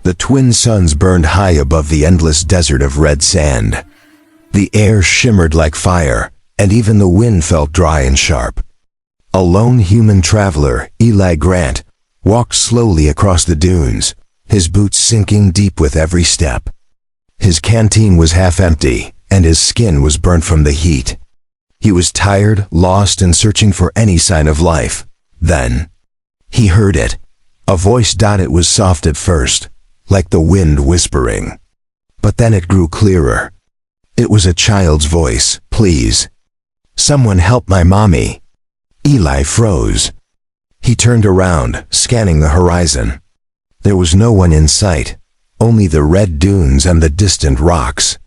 The twin suns burned high above the endless desert of red sand. The air shimmered like fire, and even the wind felt dry and sharp. A lone human traveler, Eli Grant, walked slowly across the dunes, his boots sinking deep with every step. His canteen was half empty, and his skin was burnt from the heat. He was tired, lost, and searching for any sign of life. Then, he heard it. A voice. It was soft at first, like the wind whispering. But then it grew clearer. It was a child's voice. "Please. Someone help my mommy." Eli froze. He turned around, scanning the horizon. There was no one in sight, only the red dunes and the distant rocks.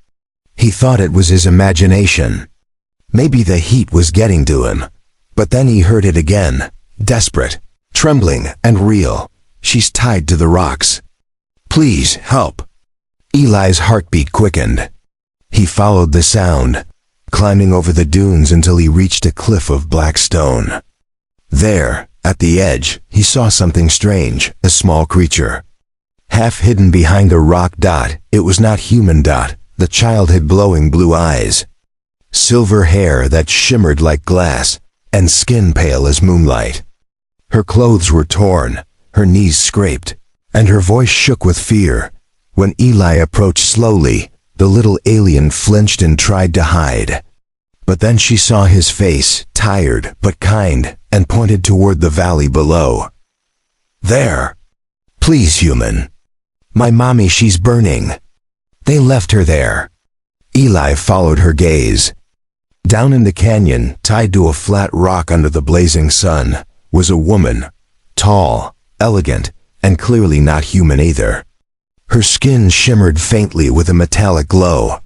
He thought it was his imagination. Maybe the heat was getting to him. But then he heard it again, desperate, trembling, and real. "She's tied to the rocks. Please, help." Eli's heartbeat quickened. He followed the sound, climbing over the dunes until he reached a cliff of black stone. There, at the edge, he saw something strange, a small creature. Half hidden behind a rock. It was not human. The child had glowing blue eyes, silver hair that shimmered like glass, and skin pale as moonlight. Her clothes were torn, her knees scraped, and her voice shook with fear. When Eli approached slowly, the little alien flinched and tried to hide. But then she saw his face, tired but kind, and pointed toward the valley below. "There. Please, human. My mommy, she's burning. They left her there." Eli followed her gaze. Down in the canyon, tied to a flat rock under the blazing sun, was a woman, tall, elegant, and clearly not human either. Her skin shimmered faintly with a metallic glow.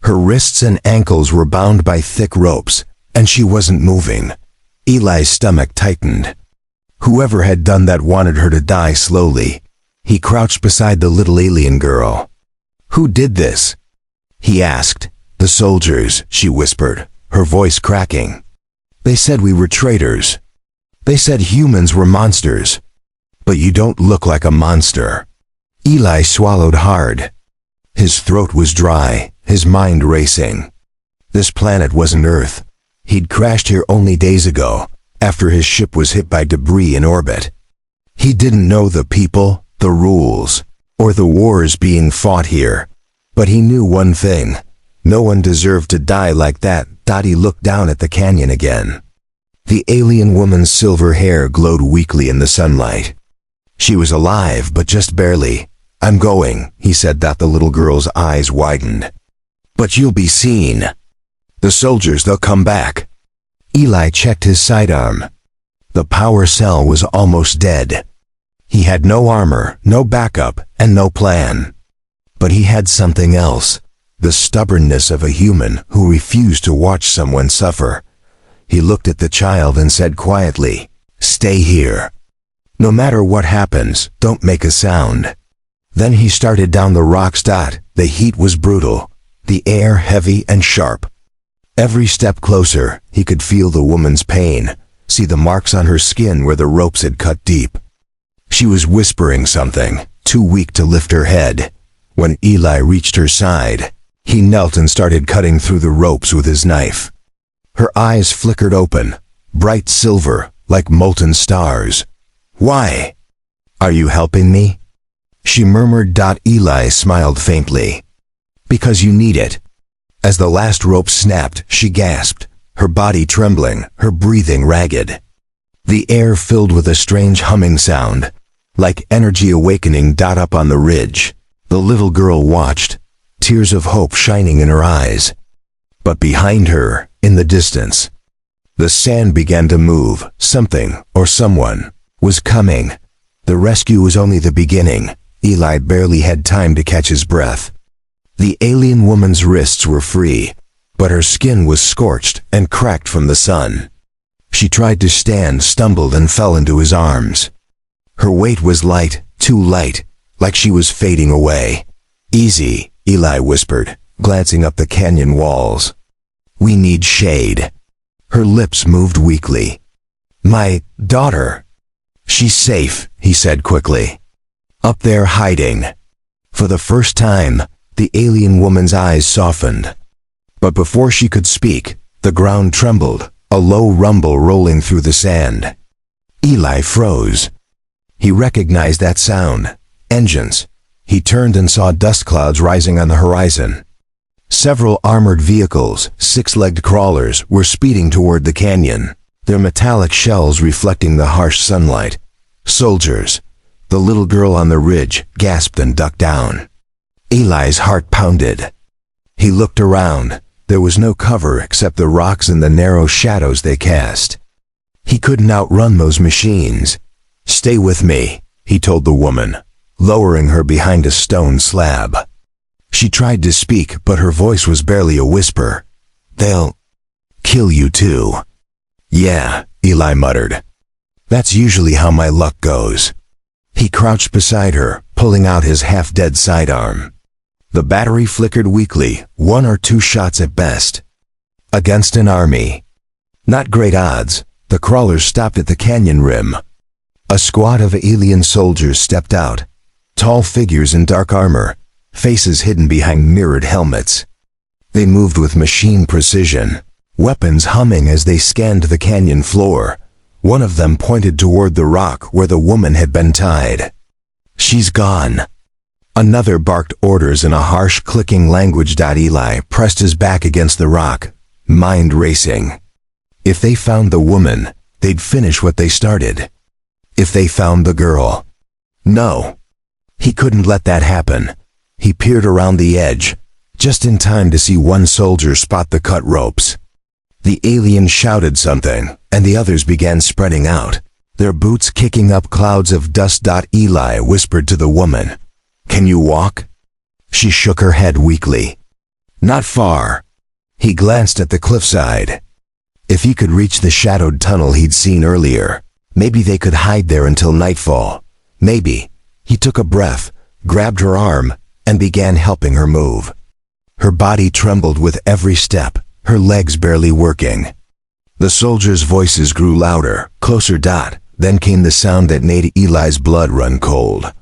Her wrists and ankles were bound by thick ropes, and she wasn't moving. Eli's stomach tightened. Whoever had done that wanted her to die slowly. He crouched beside the little alien girl. "Who did this?" he asked. "The soldiers," she whispered, her voice cracking. "They said we were traitors. They said humans were monsters. But you don't look like a monster." Eli swallowed hard. His throat was dry, his mind racing. This planet wasn't Earth. He'd crashed here only days ago, after his ship was hit by debris in orbit. He didn't know the people, the rules, or the wars being fought here. But he knew one thing. No one deserved to die like that. He looked down at the canyon again. The alien woman's silver hair glowed weakly in the sunlight. She was alive, but just barely. "I'm going," he said. The little girl's eyes widened. "But you'll be seen. The soldiers, they'll come back." Eli checked his sidearm. The power cell was almost dead. He had no armor, no backup, and no plan. But he had something else, the stubbornness of a human who refused to watch someone suffer. He looked at the child and said quietly, "Stay here. No matter what happens, don't make a sound." Then he started down the rocks. The heat was brutal, the air heavy and sharp. Every step closer, he could feel the woman's pain, see the marks on her skin where the ropes had cut deep. She was whispering something, too weak to lift her head. When Eli reached her side, he knelt and started cutting through the ropes with his knife. Her eyes flickered open, bright silver, like molten stars. "Why? Are you helping me?" she murmured. Eli smiled faintly. "Because you need it." As the last rope snapped, she gasped, her body trembling, her breathing ragged. The air filled with a strange humming sound, like energy awakening. Up on the ridge, the little girl watched, tears of hope shining in her eyes. But behind her, in the distance, the sand began to move. Something, or someone, was coming. The rescue was only the beginning. Eli barely had time to catch his breath. The alien woman's wrists were free, but her skin was scorched and cracked from the sun. She tried to stand, stumbled, and fell into his arms. Her weight was light, too light, like she was fading away. "Easy," Eli whispered, glancing up the canyon walls. "We need shade." Her lips moved weakly. "My daughter." "She's safe," he said quickly. "Up there hiding." For the first time, the alien woman's eyes softened. But before she could speak, the ground trembled, a low rumble rolling through the sand. Eli froze. He recognized that sound. Engines. He turned and saw dust clouds rising on the horizon. Several armored vehicles, six-legged crawlers, were speeding toward the canyon, their metallic shells reflecting the harsh sunlight. Soldiers. The little girl on the ridge gasped and ducked down. Eli's heart pounded. He looked around. There was no cover except the rocks and the narrow shadows they cast. He couldn't outrun those machines. "Stay with me," he told the woman, lowering her behind a stone slab. She tried to speak, but her voice was barely a whisper. "They'll kill you too." "Yeah," Eli muttered. "That's usually how my luck goes." He crouched beside her, pulling out his half-dead sidearm. The battery flickered weakly, 1 or 2 shots at best. Against an army. Not great odds. The crawlers stopped at the canyon rim. A squad of alien soldiers stepped out. Tall figures in dark armor, faces hidden behind mirrored helmets. They moved with machine precision, weapons humming as they scanned the canyon floor. One of them pointed toward the rock where the woman had been tied. "She's gone." Another barked orders in a harsh, clicking language. Eli pressed his back against the rock, mind racing. If they found the woman, they'd finish what they started. If they found the girl. No. He couldn't let that happen. He peered around the edge, just in time to see one soldier spot the cut ropes. The alien shouted something, and the others began spreading out, their boots kicking up clouds of dust. Eli whispered to the woman, "Can you walk?" She shook her head weakly. "Not far." He glanced at the cliffside. If he could reach the shadowed tunnel he'd seen earlier, maybe they could hide there until nightfall. Maybe. He took a breath, grabbed her arm, and began helping her move. Her body trembled with every step, her legs barely working. The soldiers' voices grew louder, closer. Then came the sound that made Eli's blood run cold.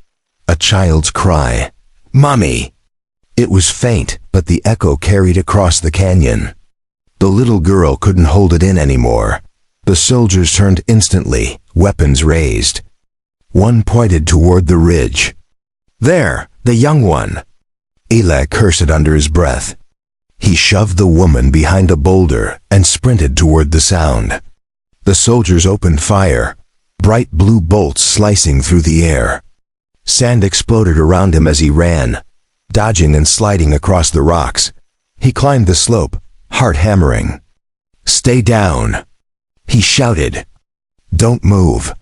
A child's cry. "Mommy!" It was faint, but the echo carried across the canyon. The little girl couldn't hold it in anymore. The soldiers turned instantly, weapons raised. One pointed toward the ridge. "There, the young one!" Eli cursed under his breath. He shoved the woman behind a boulder and sprinted toward the sound. The soldiers opened fire, bright blue bolts slicing through the air. Sand exploded around him as he ran, dodging and sliding across the rocks. He climbed the slope, heart hammering. "Stay down," he shouted. "Don't move."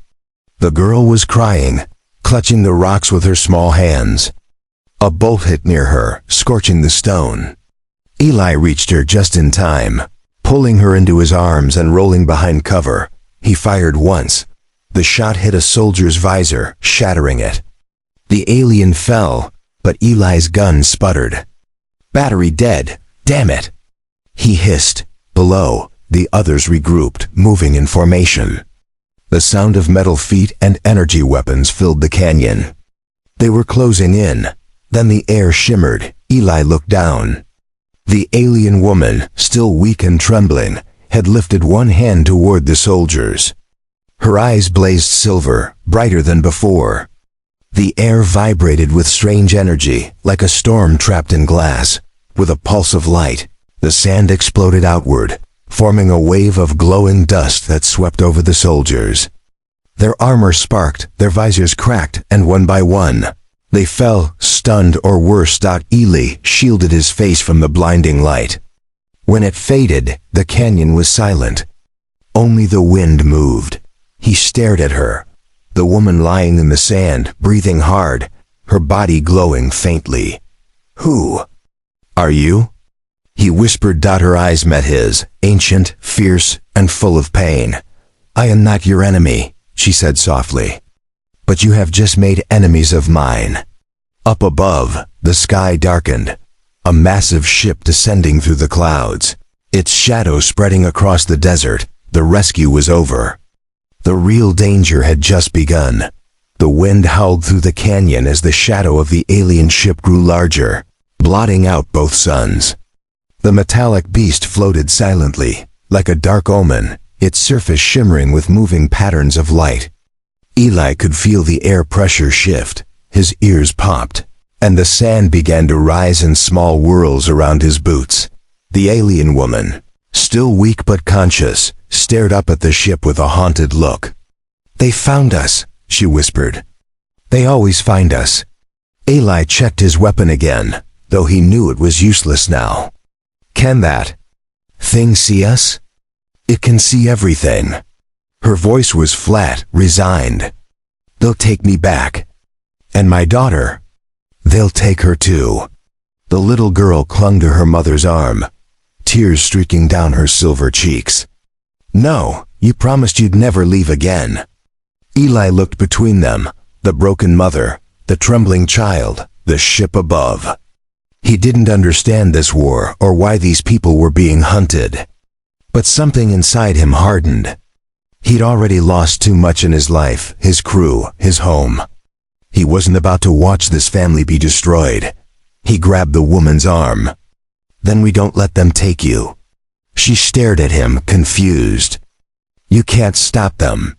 The girl was crying, clutching the rocks with her small hands. A bolt hit near her, scorching the stone. Eli reached her just in time, pulling her into his arms and rolling behind cover. He fired once. The shot hit a soldier's visor, shattering it. The alien fell, but Eli's gun sputtered. "Battery dead, damn it!" He hissed. Below, the others regrouped, moving in formation. The sound of metal feet and energy weapons filled the canyon. They were closing in. Then the air shimmered. Eli looked down. The alien woman, still weak and trembling, had lifted one hand toward the soldiers. Her eyes blazed silver, brighter than before. The air vibrated with strange energy, like a storm trapped in glass. With a pulse of light, the sand exploded outward, forming a wave of glowing dust that swept over the soldiers. Their armor sparked, their visors cracked, and one by one, they fell, stunned or worse. Eli shielded his face from the blinding light. When it faded, the canyon was silent. Only the wind moved. He stared at her, the woman lying in the sand, breathing hard, her body glowing faintly. "Who are you?" He whispered. Her eyes met his, ancient, fierce, and full of pain. "I am not your enemy," she said softly. "But you have just made enemies of mine." Up above, the sky darkened. A massive ship descending through the clouds, its shadow spreading across the desert. The rescue was over. The real danger had just begun. The wind howled through the canyon as the shadow of the alien ship grew larger, blotting out both suns. The metallic beast floated silently, like a dark omen, its surface shimmering with moving patterns of light. Eli could feel the air pressure shift, his ears popped, and the sand began to rise in small whirls around his boots. The alien woman, still weak but conscious, stared up at the ship with a haunted look. "They found us," she whispered. "They always find us." Eli checked his weapon again, though he knew it was useless now. "Can that thing see us?" "It can see everything." Her voice was flat, resigned. "They'll take me back. And my daughter. They'll take her too." The little girl clung to her mother's arm, tears streaking down her silver cheeks. "No, you promised you'd never leave again." Eli looked between them, the broken mother, the trembling child, the ship above. He didn't understand this war or why these people were being hunted. But something inside him hardened. He'd already lost too much in his life, his crew, his home. He wasn't about to watch this family be destroyed. He grabbed the woman's arm. "Then we don't let them take you." She stared at him, confused. "You can't stop them.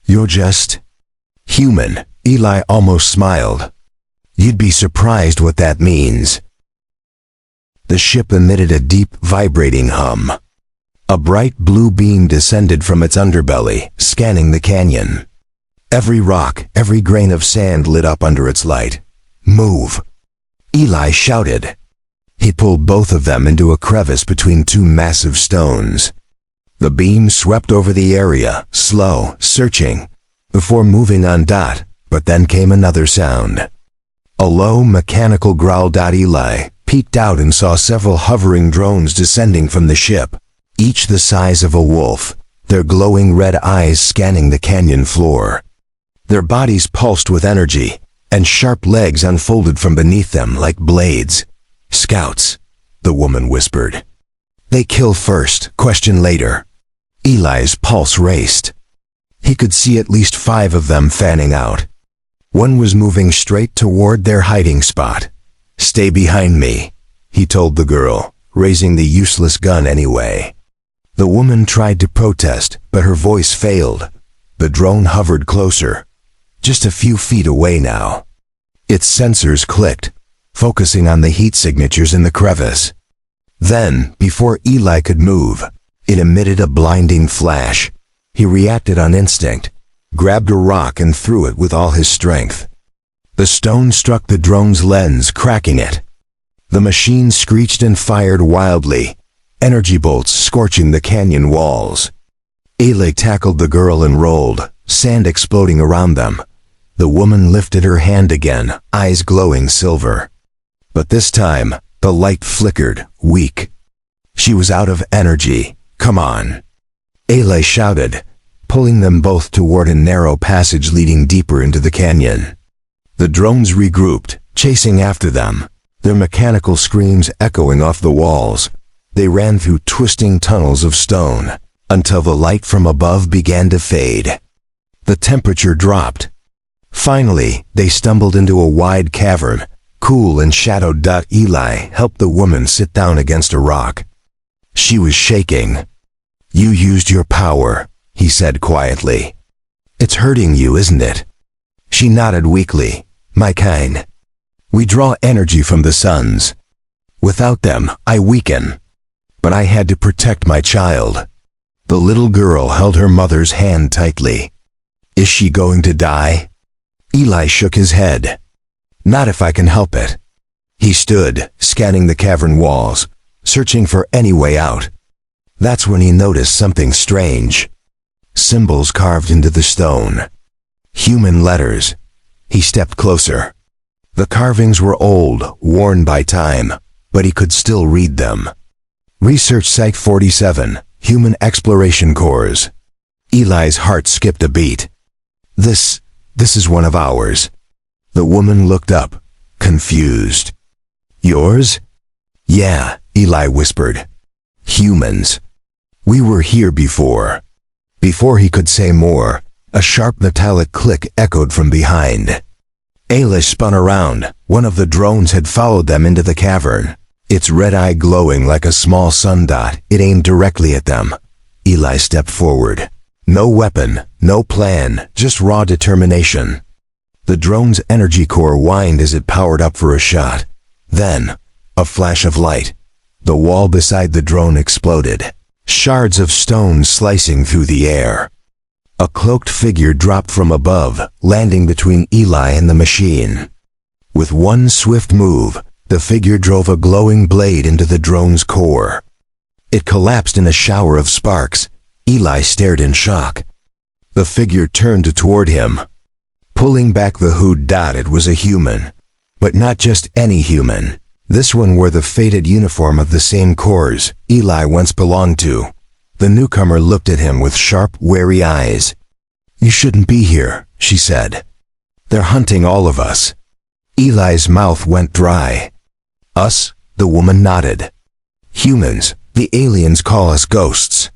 You're just human." Eli almost smiled. "You'd be surprised what that means." The ship emitted a deep, vibrating hum. A bright blue beam descended from its underbelly, scanning the canyon. Every rock, every grain of sand lit up under its light. "Move!" Eli shouted. He pulled both of them into a crevice between two massive stones. The beam swept over the area, slow, searching, before moving on. But then came another sound. A low, mechanical growl. Eli peeked out and saw several hovering drones descending from the ship, each the size of a wolf, their glowing red eyes scanning the canyon floor. Their bodies pulsed with energy, and sharp legs unfolded from beneath them like blades. "Scouts," the woman whispered. "They kill first, question later." Eli's pulse raced. He could see at least 5 of them fanning out. One was moving straight toward their hiding spot. "Stay behind me," he told the girl, raising the useless gun anyway. The woman tried to protest, but her voice failed. The drone hovered closer, just a few feet away now. Its sensors clicked, focusing on the heat signatures in the crevice. Then, before Eli could move, it emitted a blinding flash. He reacted on instinct, grabbed a rock and threw it with all his strength. The stone struck the drone's lens, cracking it. The machine screeched and fired wildly, energy bolts scorching the canyon walls. Eli tackled the girl and rolled, sand exploding around them. The woman lifted her hand again, eyes glowing silver. But this time, the light flickered, weak. She was out of energy. "Come on," Eli shouted, pulling them both toward a narrow passage leading deeper into the canyon. The drones regrouped, chasing after them, their mechanical screams echoing off the walls. They ran through twisting tunnels of stone, until the light from above began to fade. The temperature dropped. Finally, they stumbled into a wide cavern, cool and shadowed. Eli helped the woman sit down against a rock. She was shaking. "You used your power," he said quietly. "It's hurting you, isn't it?" She nodded weakly. "My kind. We draw energy from the suns. Without them, I weaken. But I had to protect my child." The little girl held her mother's hand tightly. "Is she going to die?" Eli shook his head. "Not if I can help it." He stood, scanning the cavern walls, searching for any way out. That's when he noticed something strange. Symbols carved into the stone. Human letters. He stepped closer. The carvings were old, worn by time, but he could still read them. Research Site 47, Human Exploration Cores. Eli's heart skipped a beat. This is one of ours." The woman looked up, confused. "Yours?" "Yeah," Eli whispered. "Humans. We were here before." Before he could say more, A sharp metallic click echoed from behind. Eli spun around. One of the drones had followed them into the cavern. Its red eye glowing like a small sun dot, it aimed directly at them. Eli stepped forward. No weapon, no plan, just raw determination. The drone's energy core whined as it powered up for a shot. Then, a flash of light. The wall beside the drone exploded. Shards of stone slicing through the air. A cloaked figure dropped from above, landing between Eli and the machine. With one swift move, the figure drove a glowing blade into the drone's core. It collapsed in a shower of sparks. Eli stared in shock. The figure turned toward him. Pulling back the hood dot, it was a human. But not just any human. This one wore the faded uniform of the same corps Eli once belonged to. The newcomer looked at him with sharp, wary eyes. "You shouldn't be here," she said. "They're hunting all of us." Eli's mouth went dry. "Us?" The woman nodded. "Humans. The aliens call us ghosts."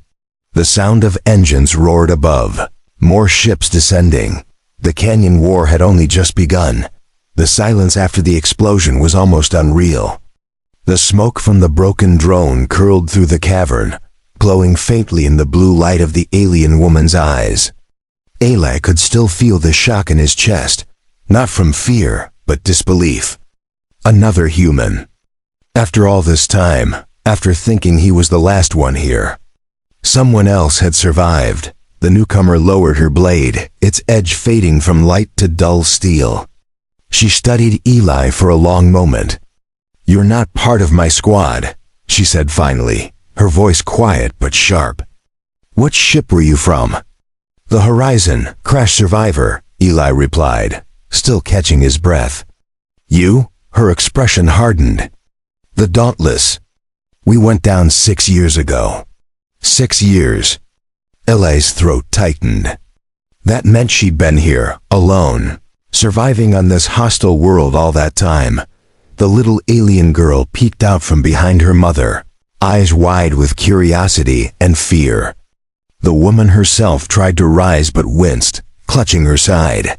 The sound of engines roared above. More ships descending. The canyon war had only just begun. The silence after the explosion was almost unreal. The smoke from the broken drone curled through the cavern, glowing faintly in the blue light of the alien woman's eyes. Eli could still feel the shock in his chest, not from fear, but disbelief. Another human. After all this time, after thinking he was the last one here. Someone else had survived. The newcomer lowered her blade, its edge fading from light to dull steel. She studied Eli for a long moment. "You're not part of my squad," she said finally, her voice quiet but sharp. "What ship were you from?" "The Horizon, crash survivor," Eli replied, still catching his breath. "You?" Her expression hardened. "The Dauntless. We went down 6 years ago." 6 years. Eli's throat tightened. That meant she'd been here, alone, surviving on this hostile world all that time. The little alien girl peeked out from behind her mother, eyes wide with curiosity and fear. The woman herself tried to rise but winced, clutching her side.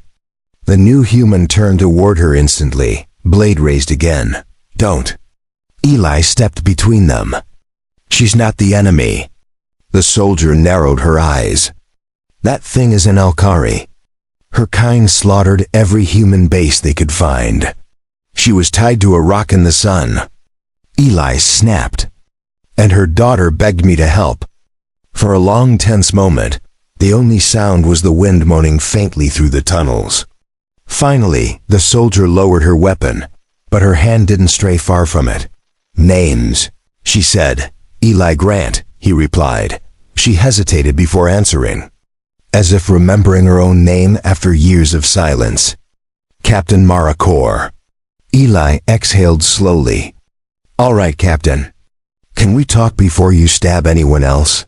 The new human turned toward her instantly, blade raised again. "Don't." Eli stepped between them. "She's not the enemy." The soldier narrowed her eyes. "That thing is an Alkari. Her kind slaughtered every human base they could find. She was tied to a rock in the sun." Eli snapped. "And her daughter begged me to help." For a long tense moment, the only sound was the wind moaning faintly through the tunnels. Finally, the soldier lowered her weapon, but her hand didn't stray far from it. "Names," she said. "Eli Grant," he replied. She hesitated before answering, as if remembering her own name after years of silence. "Captain Mara Kor." Eli exhaled slowly. "All right, Captain. Can we talk before you stab anyone else?"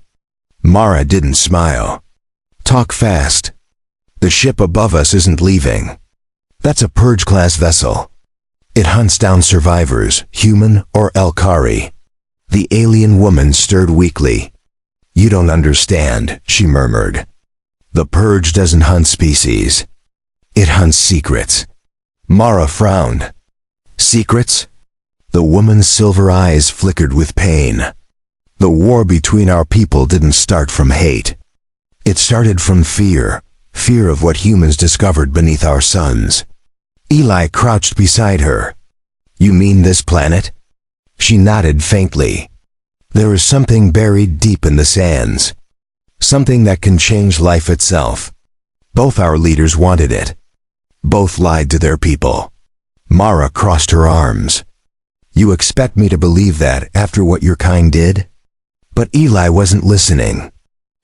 Mara didn't smile. "Talk fast. The ship above us isn't leaving. That's a Purge-class vessel. It hunts down survivors, human or Alkari." The alien woman stirred weakly. "You don't understand," she murmured. "The Purge doesn't hunt species. It hunts secrets." Mara frowned. "Secrets?" The woman's silver eyes flickered with pain. "The war between our people didn't start from hate. It started from fear, fear of what humans discovered beneath our suns." Eli crouched beside her. "You mean this planet?" She nodded faintly. "There is something buried deep in the sands. Something that can change life itself. Both our leaders wanted it. Both lied to their people." Mara crossed her arms. "You expect me to believe that after what your kind did?" But Eli wasn't listening.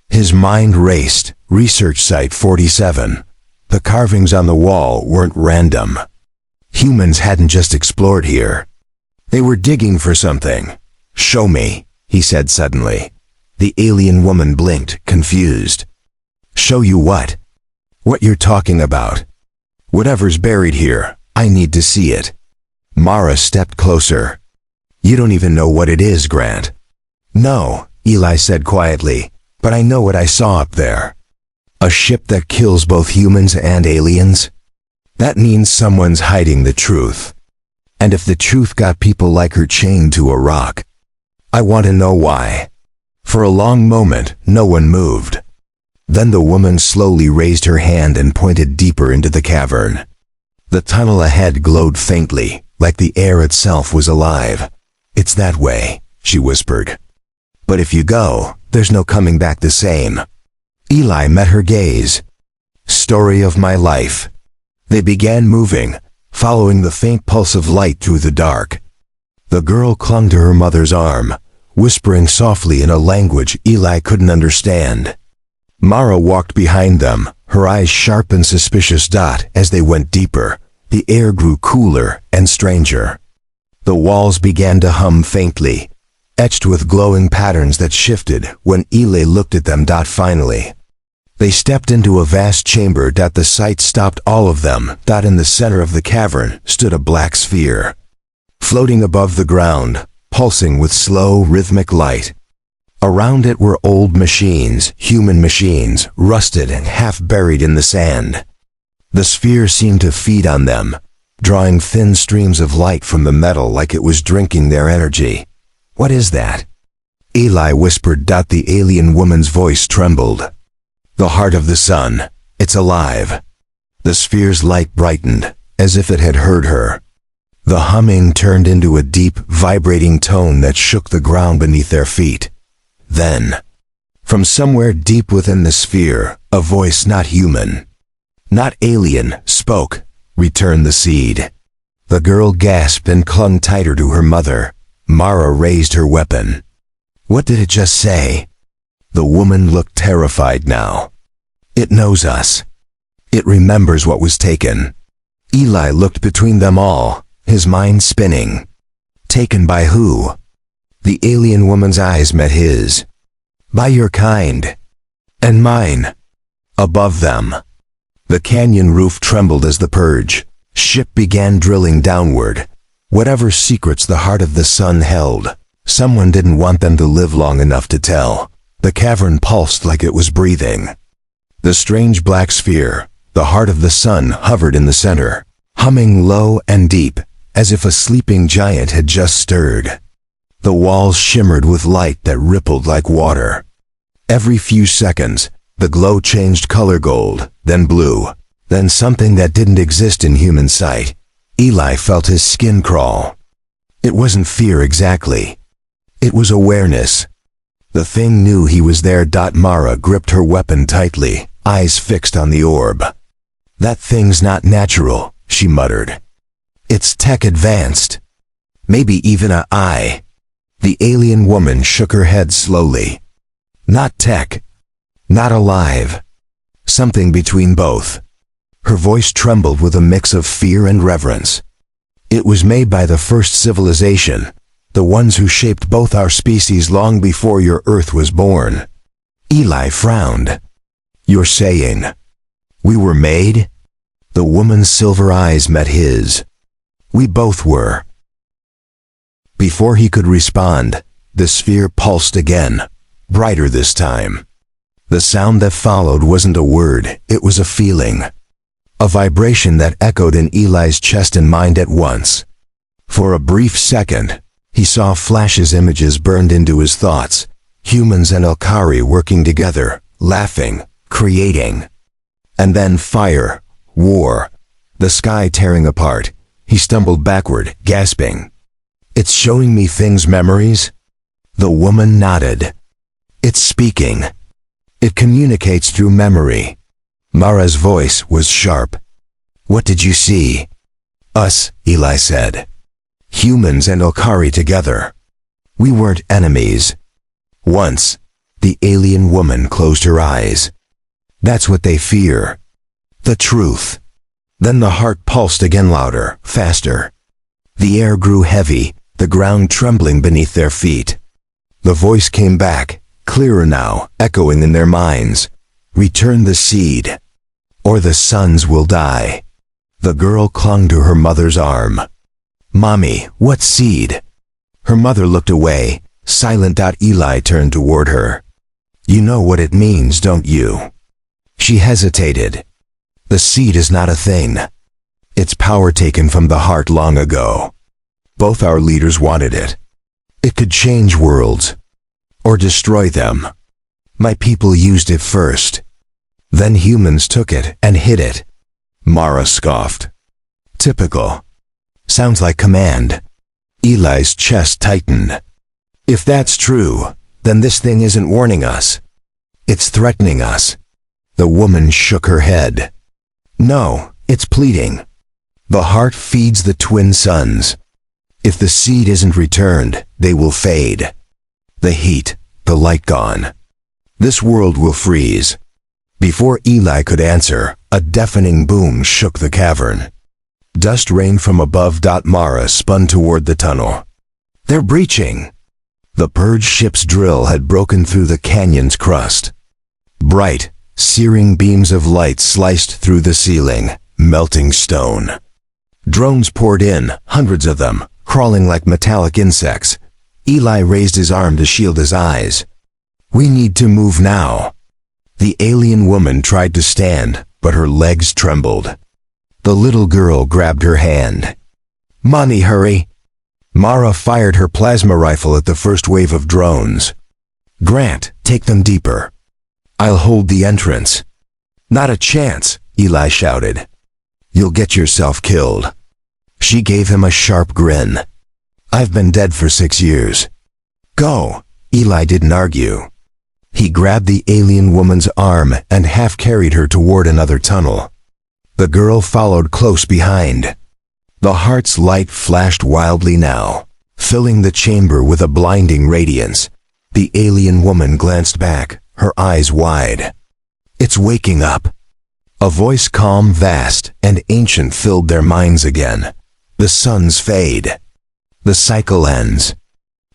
His mind raced. Research Site 47. The carvings on the wall weren't random. Humans hadn't just explored here. They were digging for something. "Show me," he said suddenly. The alien woman blinked, confused. "Show you what?" "What you're talking about. Whatever's buried here, I need to see it." Mara stepped closer. "You don't even know what it is, Grant." "No," Eli said quietly, "but I know what I saw up there." A ship that kills both humans and aliens? That means someone's hiding the truth. And if the truth got people like her chained to a rock, I want to know why. For a long moment, no one moved. Then the woman slowly raised her hand and pointed deeper into the cavern. The tunnel ahead glowed faintly, like the air itself was alive. "It's that way," she whispered. "But if you go, there's no coming back the same." Eli met her gaze. "Story of my life." They began moving, following the faint pulse of light through the dark. The girl clung to her mother's arm, whispering softly in a language Eli couldn't understand. Mara walked behind them, her eyes sharp and suspicious. As they went deeper, the air grew cooler and stranger. The walls began to hum faintly, etched with glowing patterns that shifted when Eli looked at them. Finally, they stepped into a vast chamber. The sight stopped all of them. In the center of the cavern stood a black sphere, floating above the ground, pulsing with slow, rhythmic light. Around it were old machines, human machines, rusted and half buried in the sand. The sphere seemed to feed on them, drawing thin streams of light from the metal like it was drinking their energy. "What is that?" Eli whispered. The alien woman's voice trembled. "The heart of the sun. It's alive." The sphere's light brightened, as if it had heard her. The humming turned into a deep, vibrating tone that shook the ground beneath their feet. Then, from somewhere deep within the sphere, a voice not human, not alien, spoke, "Return the seed." The girl gasped and clung tighter to her mother. Mara raised her weapon. "What did it just say?" The woman looked terrified now. "It knows us. It remembers what was taken." Eli looked between them all, his mind spinning. Taken by who? The alien woman's eyes met his. "By your kind. And mine." Above them, the canyon roof trembled as the purge ship began drilling downward. Whatever secrets the heart of the sun held, someone didn't want them to live long enough to tell. The cavern pulsed like it was breathing. The strange black sphere, the heart of the sun, hovered in the center, humming low and deep, as if a sleeping giant had just stirred. The walls shimmered with light that rippled like water. Every few seconds, the glow changed color: gold, then blue, then something that didn't exist in human sight. Eli felt his skin crawl. It wasn't fear exactly. It was awareness. The thing knew he was there. Mara gripped her weapon tightly, eyes fixed on the orb. "That thing's not natural," she muttered. "It's tech advanced. Maybe even a eye." The alien woman shook her head slowly. "Not tech. Not alive. Something between both." Her voice trembled with a mix of fear and reverence. "It was made by the first civilization, the ones who shaped both our species long before your Earth was born." Eli frowned. "You're saying we were made?" The woman's silver eyes met his. "We both were." Before he could respond, the sphere pulsed again, brighter this time. The sound that followed wasn't a word, it was a feeling. A vibration that echoed in Eli's chest and mind at once. For a brief second, he saw flashes. Images burned into his thoughts. Humans and Elkari working together, laughing, creating. And then fire, war, the sky tearing apart. He stumbled backward, gasping. "It's showing me things, memories?" The woman nodded. "It's speaking. It communicates through memory." Mara's voice was sharp. "What did you see?" "Us," Eli said. "Humans and Elkari together. We weren't enemies." Once, the alien woman closed her eyes. "That's what they fear. The truth." Then the heart pulsed again, louder, faster. The air grew heavy, the ground trembling beneath their feet. The voice came back, clearer now, echoing in their minds. "Return the seed, or the sons will die." The girl clung to her mother's arm. "Mommy, what seed?" Her mother looked away, silent. Eli turned toward her. "You know what it means, don't you?" She hesitated. The seed is not a thing. Its power taken from the heart long ago. Both our leaders wanted it. It could change worlds, or destroy them. My people used it first. Then humans took it and hid it. Mara scoffed. Typical. Sounds like command. Eli's chest tightened. If that's true, then this thing isn't warning us. It's threatening us. The woman shook her head. No, it's pleading. The heart feeds the twin suns. If the seed isn't returned, they will fade. The heat, the light gone. This world will freeze. Before Eli could answer, a deafening boom shook the cavern. Dust rained from above. Mara spun toward the tunnel. They're breaching. The purge ship's drill had broken through the canyon's crust. Bright, searing beams of light sliced through the ceiling, melting stone. Drones poured in, hundreds of them, crawling like metallic insects. Eli raised his arm to shield his eyes. We need to move now. The alien woman tried to stand, but her legs trembled. The little girl grabbed her hand. Mommy, hurry. Mara fired her plasma rifle at the first wave of drones. Grant, take them deeper. I'll hold the entrance. Not a chance, Eli shouted. You'll get yourself killed. She gave him a sharp grin. I've been dead for 6 years. Go. Eli didn't argue. He grabbed the alien woman's arm and half-carried her toward another tunnel. The girl followed close behind. The heart's light flashed wildly now, filling the chamber with a blinding radiance. The alien woman glanced back, her eyes wide. It's waking up. A voice calm, vast, and ancient filled their minds again. The suns fade. The cycle ends.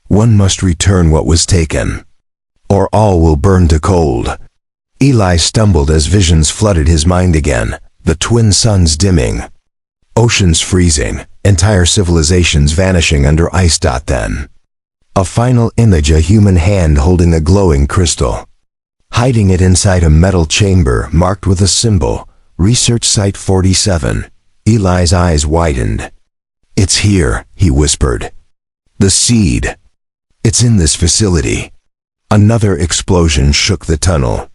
One must return what was taken, or all will burn to cold. Eli stumbled as visions flooded his mind again, the twin suns dimming. Oceans freezing, entire civilizations vanishing under ice. Then, a final image, a human hand holding a glowing crystal. Hiding it inside a metal chamber marked with a symbol, Research Site 47. Eli's eyes widened. It's here, he whispered. The seed. It's in this facility. Another explosion shook the tunnel.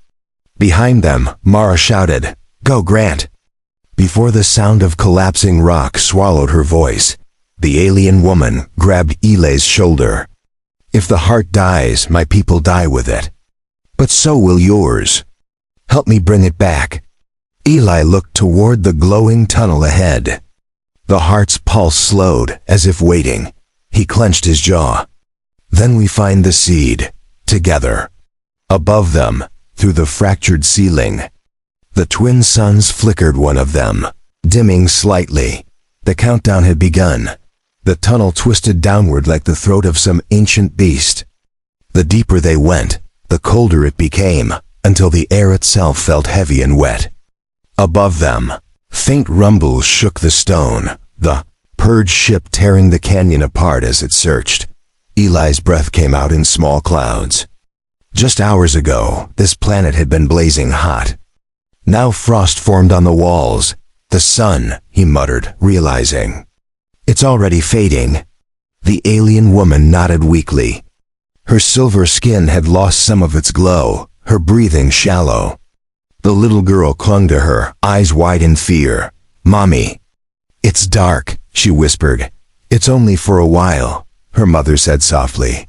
Behind them, Mara shouted, Go, Grant! Before the sound of collapsing rock swallowed her voice, the alien woman grabbed Eli's shoulder. If the heart dies, my people die with it. But so will yours. Help me bring it back. Eli looked toward the glowing tunnel ahead. The heart's pulse slowed, as if waiting. He clenched his jaw. Then we find the seed, together. Above them, through the fractured ceiling, the twin suns flickered, one of them, dimming slightly. The countdown had begun. The tunnel twisted downward like the throat of some ancient beast. The deeper they went, the colder it became, until the air itself felt heavy and wet. Above them, faint rumbles shook the stone, the purge ship tearing the canyon apart as it searched. Eli's breath came out in small clouds. Just hours ago, this planet had been blazing hot. Now frost formed on the walls. The sun, he muttered, realizing. It's already fading. The alien woman nodded weakly. Her silver skin had lost some of its glow, her breathing shallow. The little girl clung to her, eyes wide in fear. Mommy. It's dark, she whispered. It's only for a while, her mother said softly.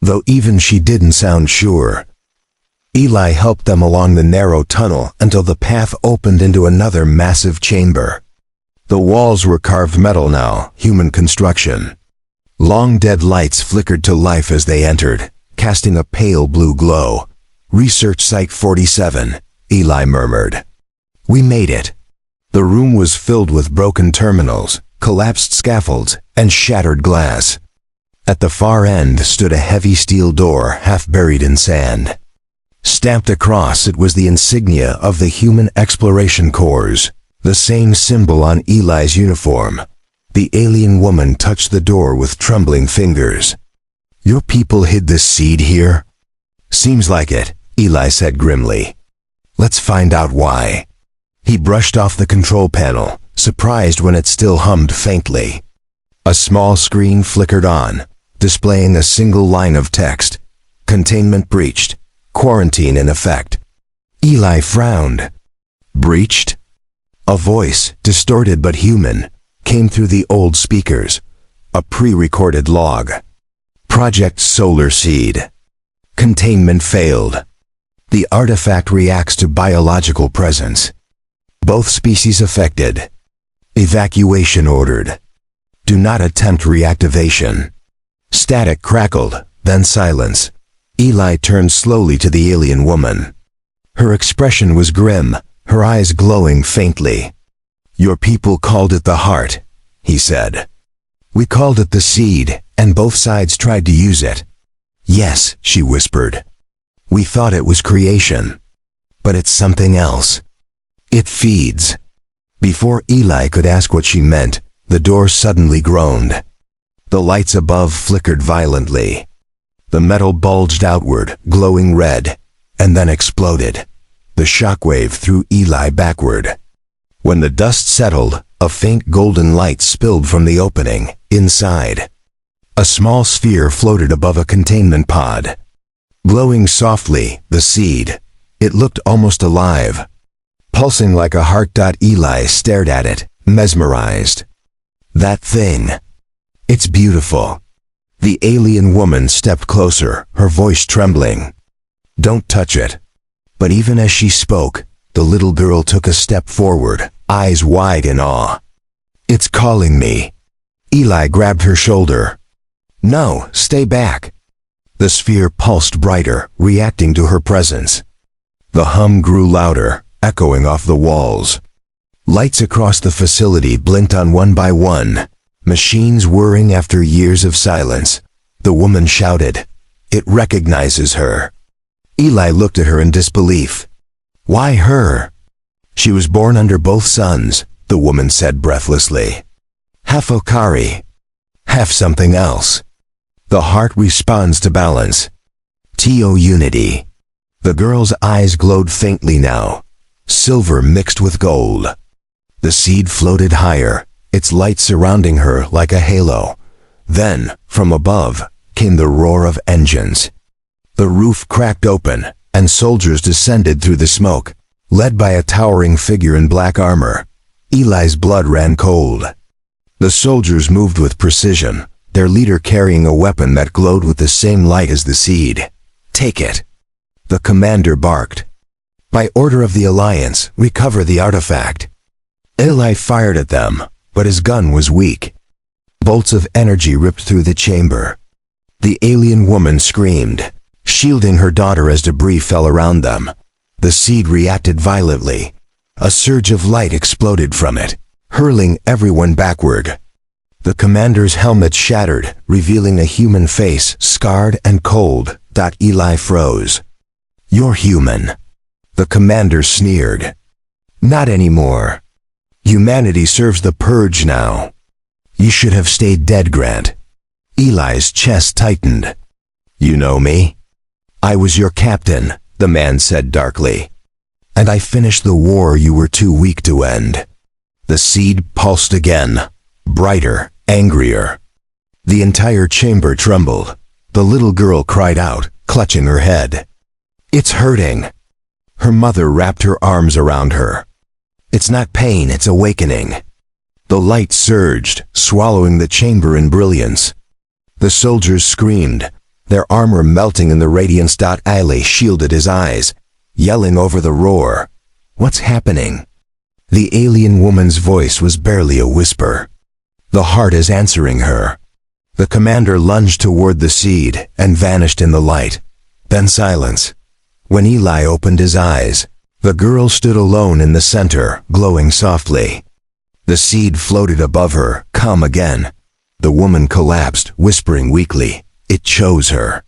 Though even she didn't sound sure. Eli helped them along the narrow tunnel until the path opened into another massive chamber. The walls were carved metal now, human construction. Long dead lights flickered to life as they entered, casting a pale blue glow. Research Site 47, Eli murmured. We made it. The room was filled with broken terminals, collapsed scaffolds, and shattered glass. At the far end stood a heavy steel door half buried in sand. Stamped across it was the insignia of the Human Exploration Corps, the same symbol on Eli's uniform. The alien woman touched the door with trembling fingers. Your people hid this seed here? Seems like it, Eli said grimly. Let's find out why. He brushed off the control panel, surprised when it still hummed faintly. A small screen flickered on, displaying a single line of text. Containment breached. Quarantine in effect. Eli frowned. Breached? A voice, distorted but human, came through the old speakers. A pre-recorded log. Project Solar Seed. Containment failed. The artifact reacts to biological presence. Both species affected. Evacuation ordered. Do not attempt reactivation. Static crackled, then silence. Eli turned slowly to the alien woman. Her expression was grim, her eyes glowing faintly. Your people called it the heart, he said. We called it the seed, and both sides tried to use it. Yes, she whispered. We thought it was creation. But it's something else. It feeds. Before Eli could ask what she meant, the door suddenly groaned. The lights above flickered violently. The metal bulged outward, glowing red, and then exploded. The shockwave threw Eli backward. When the dust settled, a faint golden light spilled from the opening, inside. A small sphere floated above a containment pod. Glowing softly, the seed. It looked almost alive. Pulsing like a heart. Eli stared at it, mesmerized. That thing. It's beautiful. The alien woman stepped closer, her voice trembling. Don't touch it. But even as she spoke, the little girl took a step forward, eyes wide in awe. It's calling me. Eli grabbed her shoulder. No, stay back. The sphere pulsed brighter, reacting to her presence. The hum grew louder, echoing off the walls. Lights across the facility blinked on one by one, machines whirring after years of silence. The woman shouted, "It recognizes her." Eli looked at her in disbelief. Why her? She was born under both suns, the woman said breathlessly. Half Okari, half something else. The heart responds to balance. T.O. unity. The girl's eyes glowed faintly now, silver mixed with gold. The seed floated higher, its light surrounding her like a halo. Then, from above, came the roar of engines. The roof cracked open, and soldiers descended through the smoke, led by a towering figure in black armor. Eli's blood ran cold. The soldiers moved with precision, their leader carrying a weapon that glowed with the same light as the seed. Take it. The commander barked. By order of the Alliance, recover the artifact. Eli fired at them, but his gun was weak. Bolts of energy ripped through the chamber. The alien woman screamed, shielding her daughter as debris fell around them. The seed reacted violently. A surge of light exploded from it, hurling everyone backward. The commander's helmet shattered, revealing a human face, scarred and cold. Eli froze. You're human. The commander sneered. Not anymore. Humanity serves the purge now. You should have stayed dead, Grant. Eli's chest tightened. You know me? I was your captain, the man said darkly. And I finished the war you were too weak to end. The seed pulsed again, brighter, angrier. The entire chamber trembled. The little girl cried out, clutching her head. It's hurting. Her mother wrapped her arms around her. It's not pain, it's awakening. The light surged, swallowing the chamber in brilliance. The soldiers screamed, their armor melting in the radiance. Ali shielded his eyes, yelling over the roar. What's happening? The alien woman's voice was barely a whisper. The heart is answering her. The commander lunged toward the seed and vanished in the light. Then silence. When Eli opened his eyes, the girl stood alone in the center, glowing softly. The seed floated above her, calm again. The woman collapsed, whispering weakly. It chose her.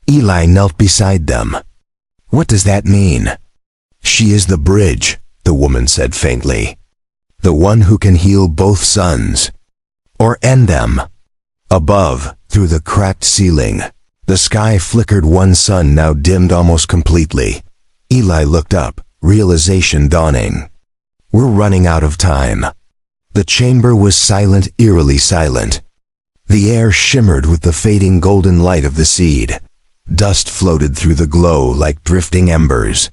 Eli knelt beside them. What does that mean? She is the bridge, the woman said faintly. The one who can heal both suns. Or end them. Above, through the cracked ceiling, the sky flickered. One sun now dimmed almost completely. Eli looked up, realization dawning. We're running out of time. The chamber was silent, eerily silent. The air shimmered with the fading golden light of the seed. Dust floated through the glow like drifting embers.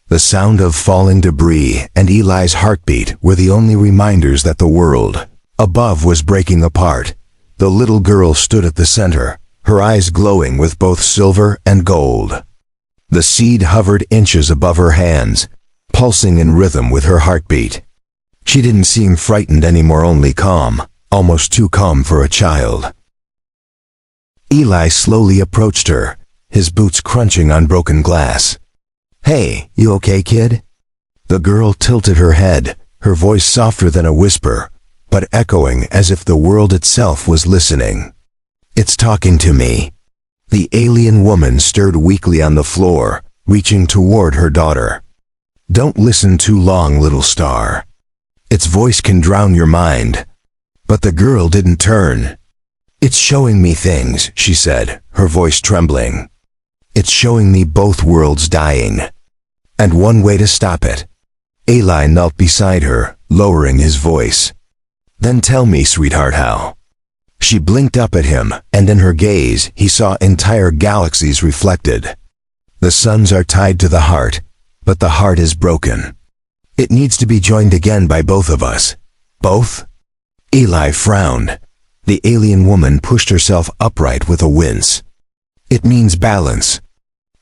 The sound of falling debris and Eli's heartbeat were the only reminders that the world above was breaking apart. The little girl stood at the center, her eyes glowing with both silver and gold. The seed hovered inches above her hands, pulsing in rhythm with her heartbeat. She didn't seem frightened anymore, only calm, almost too calm for a child. Eli slowly approached her, his boots crunching on broken glass. "Hey, you okay, kid?" The girl tilted her head, her voice softer than a whisper, but echoing as if the world itself was listening. "It's talking to me." The alien woman stirred weakly on the floor, reaching toward her daughter. "Don't listen too long, little star. Its voice can drown your mind." But the girl didn't turn. "It's showing me things," she said, her voice trembling. "It's showing me both worlds dying. And one way to stop it." Eli knelt beside her, lowering his voice. "Then tell me, sweetheart, how?" She blinked up at him, and in her gaze he saw entire galaxies reflected. "The suns are tied to the heart, but the heart is broken. It needs to be joined again by both of us." "Both?" Eli frowned. The alien woman pushed herself upright with a wince. "It means balance.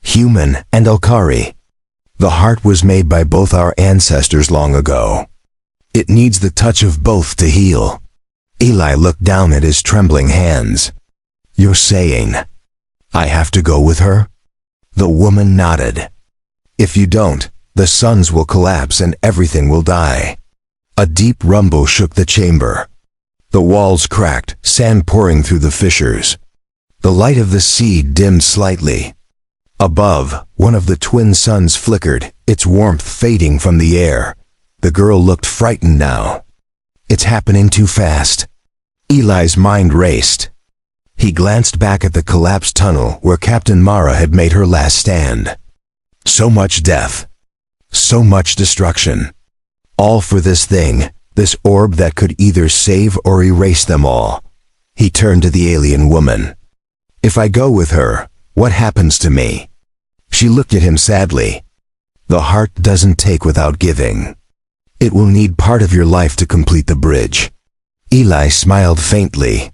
Human and Alkari. The heart was made by both our ancestors long ago. It needs the touch of both to heal." Eli looked down at his trembling hands. "You're saying I have to go with her?" The woman nodded. "If you don't, the suns will collapse and everything will die." A deep rumble shook the chamber. The walls cracked, sand pouring through the fissures. The light of the seed dimmed slightly. Above, one of the twin suns flickered, its warmth fading from the air. The girl looked frightened now. "It's happening too fast." Eli's mind raced. He glanced back at the collapsed tunnel where Captain Mara had made her last stand. So much death. So much destruction. All for this thing, this orb that could either save or erase them all. He turned to the alien woman. "If I go with her, what happens to me?" She looked at him sadly. "The heart doesn't take without giving. It will need part of your life to complete the bridge." Eli smiled faintly.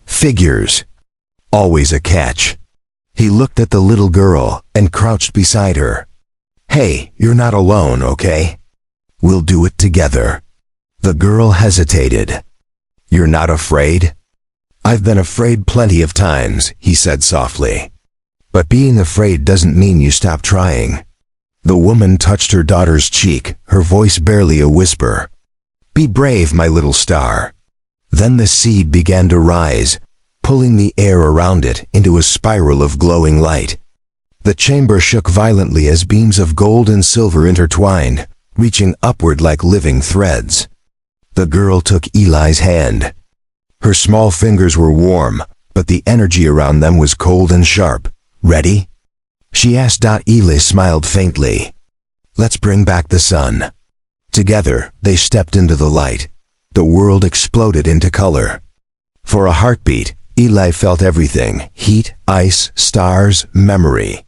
Figures. Always a catch. He looked at the little girl and crouched beside her. "Hey, you're not alone, okay? We'll do it together." The girl hesitated. "You're not afraid?" "I've been afraid plenty of times," he said softly. "But being afraid doesn't mean you stop trying." The woman touched her daughter's cheek, her voice barely a whisper. "Be brave, my little star." Then the seed began to rise, pulling the air around it into a spiral of glowing light. The chamber shook violently as beams of gold and silver intertwined, reaching upward like living threads. The girl took Eli's hand. Her small fingers were warm, but the energy around them was cold and sharp. "Ready?" she asked. Eli smiled faintly. "Let's bring back the sun." Together, they stepped into the light. The world exploded into color. For a heartbeat, Eli felt everything: heat, ice, stars, memory.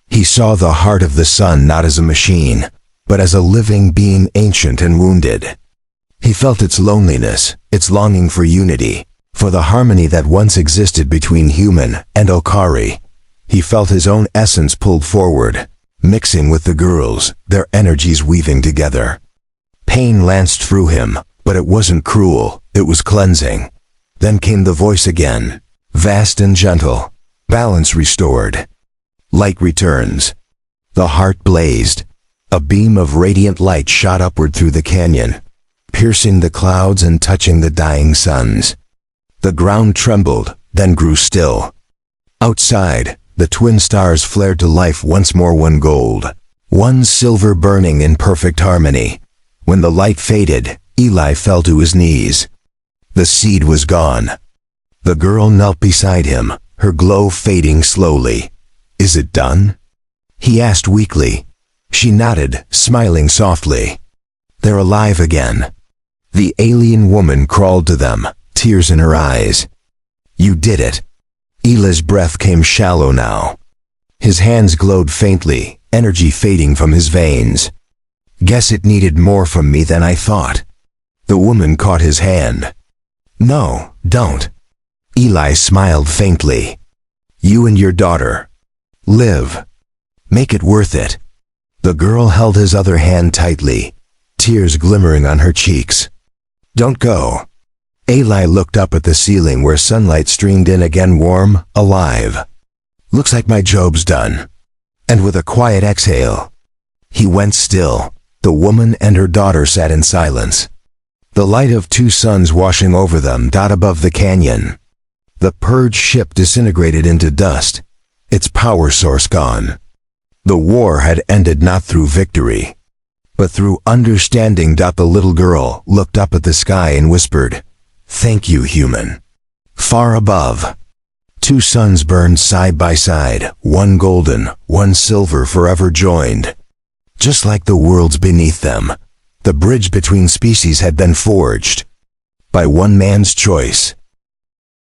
He saw the heart of the sun not as a machine, but as a living being, ancient and wounded. He felt its loneliness, its longing for unity, for the harmony that once existed between human and Okari. He felt his own essence pulled forward, mixing with the girls, their energies weaving together. Pain lanced through him, but it wasn't cruel, it was cleansing. Then came the voice again, vast and gentle, balance restored. Light returns. The heart blazed. A beam of radiant light shot upward through the canyon, piercing the clouds and touching the dying suns. The ground trembled, then grew still. Outside, the twin stars flared to life once more, one gold, one silver, burning in perfect harmony. When the light faded, Eli fell to his knees. The seed was gone. The girl knelt beside him, her glow fading slowly. "Is it done?" he asked weakly. She nodded, smiling softly. They're alive again. The alien woman crawled to them, tears in her eyes. You did it. Eli's breath came shallow now. His hands glowed faintly, energy fading from his veins. Guess it needed more from me than I thought. The woman caught his hand. No, don't. Eli smiled faintly. You and your daughter. Live. Make it worth it. The girl held his other hand tightly, tears glimmering on her cheeks. Don't go. Eli looked up at the ceiling where sunlight streamed in again, warm, alive. Looks like my job's done. And with a quiet exhale, he went still. The woman and her daughter sat in silence. The light of two suns washing over them dot above the canyon. The purged ship disintegrated into dust, its power source gone. The war had ended not through victory, but through understanding. The little girl looked up at the sky and whispered, "Thank you, human." Far above, two suns burned side by side, one golden, one silver, forever joined. Just like the worlds beneath them, the bridge between species had been forged. By one man's choice,